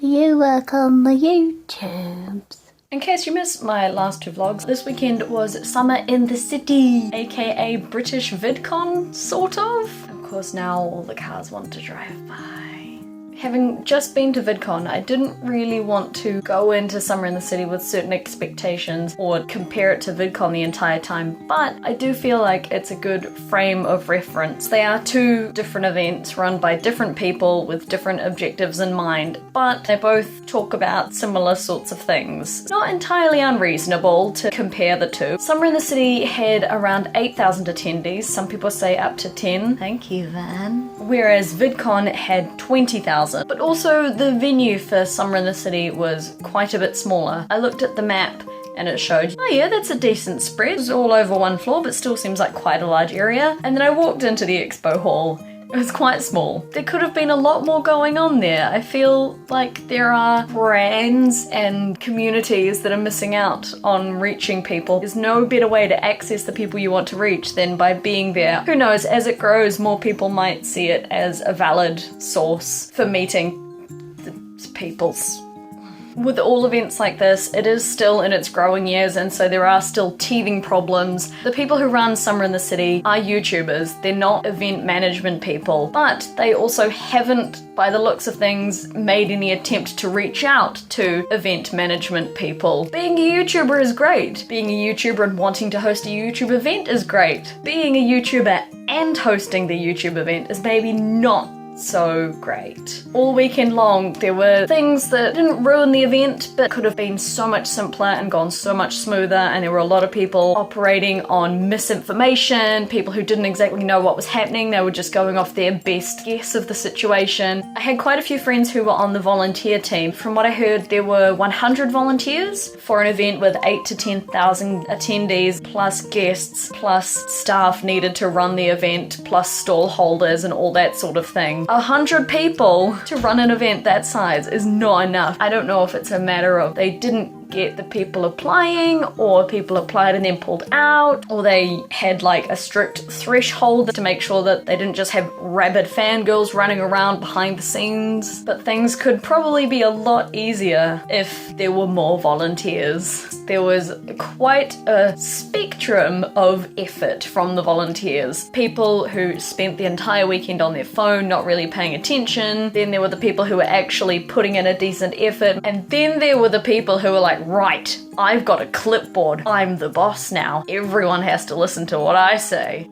You work on the YouTubes. In case you missed my last two vlogs, this weekend was Summer in the City, aka British VidCon, sort of. Of course, now all the cars want to drive by. Having just been to VidCon, I didn't really want to go into Summer in the City with certain expectations or compare it to VidCon the entire time, but I do feel like it's a good frame of reference. They are two different events run by different people with different objectives in mind, but they both talk about similar sorts of things. Not entirely unreasonable to compare the two. Summer in the City had around 8,000 attendees, some people say up to 10. Thank you, Van. Whereas VidCon had 20,000. But also the venue for Summer in the City was quite a bit smaller. I looked at the map and it showed, oh yeah, that's a decent spread. It was all over one floor, but still seems like quite a large area. And then I walked into the expo hall. It was quite small. There could have been a lot more going on there. I feel like there are brands and communities that are missing out on reaching people. There's no better way to access the people you want to reach than by being there. Who knows, as it grows, more people might see it as a valid source for meeting the peoples. With all events like this, it is still in its growing years, and so there are still teething problems. The people who run Summer in the City are YouTubers. They're not event management people, but they also haven't, by the looks of things, made any attempt to reach out to event management people. Being a YouTuber is great. Being a YouTuber and wanting to host a YouTube event is great. Being a YouTuber and hosting the YouTube event is maybe not so great. All weekend long, there were things that didn't ruin the event, but could have been so much simpler and gone so much smoother, and there were a lot of people operating on misinformation, people who didn't exactly know what was happening. They were just going off their best guess of the situation. I had quite a few friends who were on the volunteer team. From what I heard, there were 100 volunteers for an event with 8,000 to 10,000 attendees, plus guests, plus staff needed to run the event, plus stall holders and all that sort of thing. 100 people to run an event that size is not enough. I don't know if it's a matter of they didn't get the people applying, or people applied and then pulled out, or they had like a strict threshold to make sure that they didn't just have rabid fangirls running around behind the scenes. But things could probably be a lot easier if there were more volunteers. There was quite a spectrum of effort from the volunteers. People who spent the entire weekend on their phone, not really paying attention. Then there were the people who were actually putting in a decent effort. And then there were the people who were like, right, I've got a clipboard. I'm the boss now. Everyone has to listen to what I say.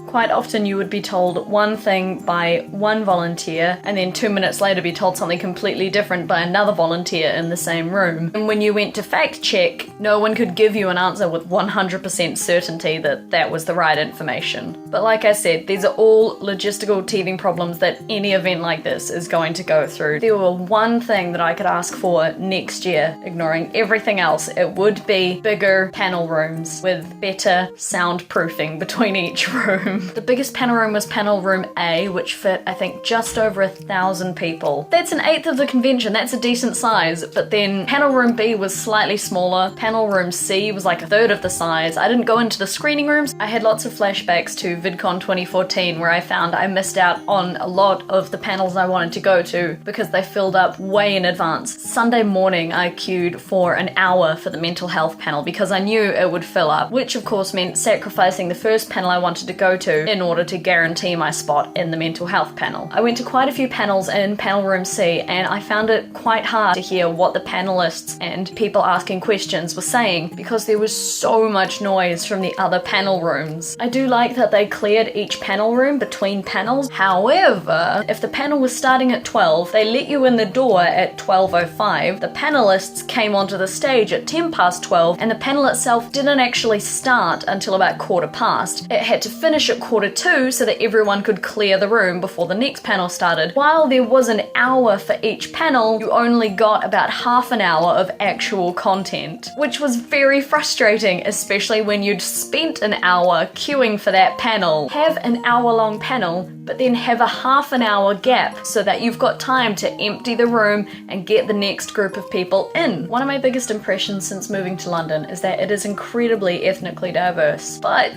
Quite often you would be told one thing by one volunteer and then 2 minutes later be told something completely different by another volunteer in the same room. And when you went to fact check, no one could give you an answer with 100% certainty that that was the right information. But like I said, these are all logistical teething problems that any event like this is going to go through. There were one thing that I could ask for next year, ignoring everything else. It would be bigger panel rooms with better soundproofing between each room. The biggest panel room was panel room A, which fit, I think, just over 1,000 people. That's an eighth of the convention, that's a decent size, but then panel room B was slightly smaller, panel room C was like a third of the size. I didn't go into the screening rooms. I had lots of flashbacks to VidCon 2014 where I found I missed out on a lot of the panels I wanted to go to because they filled up way in advance. Sunday morning I queued for an hour for the mental health panel because I knew it would fill up, which of course meant sacrificing the first panel I wanted to go to in order to guarantee my spot in the mental health panel. I went to quite a few panels in panel room C, and I found it quite hard to hear what the panelists and people asking questions were saying because there was so much noise from the other panel rooms. I do like that they cleared each panel room between panels. However, if the panel was starting at 12, they let you in the door at 12:05. The panelists came onto the stage at 12:10, and the panel itself didn't actually start until about 15:15. It had to finish at 1:45 so that everyone could clear the room before the next panel started. While there was an hour for each panel, you only got about half an hour of actual content, which was very frustrating, especially when you'd spent an hour queuing for that panel. Have an hour-long panel, but then have a half an hour gap so that you've got time to empty the room and get the next group of people in. One of my biggest impressions since moving to London is that it is incredibly ethnically diverse, but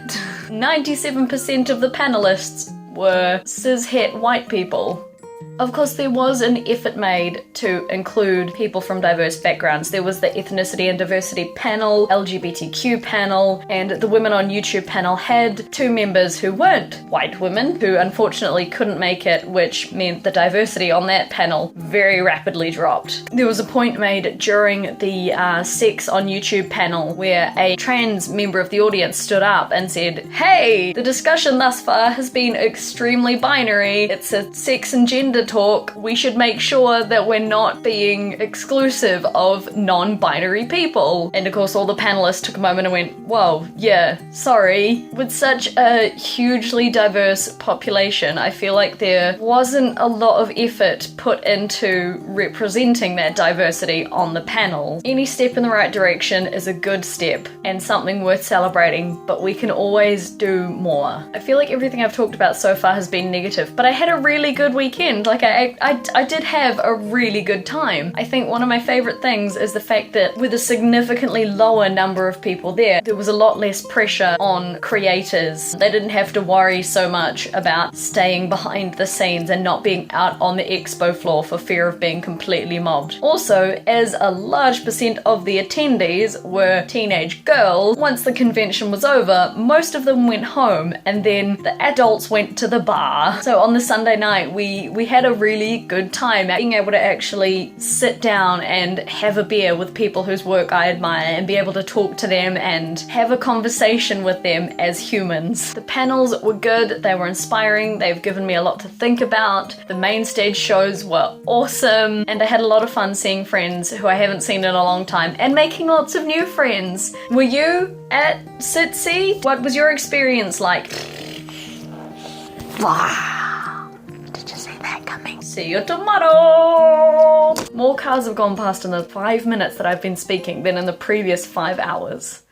97% of the panelists were cis-het white people. Of course, there was an effort made to include people from diverse backgrounds. There was the ethnicity and diversity panel, LGBTQ panel, and the Women on YouTube panel had 2 members who weren't white women, who unfortunately couldn't make it, which meant the diversity on that panel very rapidly dropped. There was a point made during the Sex on YouTube panel where a trans member of the audience stood up and said, "Hey, the discussion thus far has been extremely binary. It's a sex and gender talk. We should make sure that we're not being exclusive of non-binary people." And of course all the panelists took a moment and went, "Whoa, yeah, sorry." With such a hugely diverse population, I feel like there wasn't a lot of effort put into representing that diversity on the panel. Any step in the right direction is a good step and something worth celebrating, but we can always do more. I feel like everything I've talked about so far has been negative, but I had a really good weekend. Like I did have a really good time. I think one of my favorite things is the fact that with a significantly lower number of people there was a lot less pressure on creators. They didn't have to worry so much about staying behind the scenes and not being out on the expo floor for fear of being completely mobbed. Also, as a large percent of the attendees were teenage girls, once the convention was over, most of them went home and then the adults went to the bar. So on the Sunday night, we had a really good time being able to actually sit down and have a beer with people whose work I admire and be able to talk to them and have a conversation with them as humans. The panels were good, they were inspiring, they've given me a lot to think about. The main stage shows were awesome, and I had a lot of fun seeing friends who I haven't seen in a long time and making lots of new friends. Were you at SitC? What was your experience like? Wow. Did you see that coming? See you tomorrow! More cars have gone past in the 5 minutes that I've been speaking than in the previous 5 hours.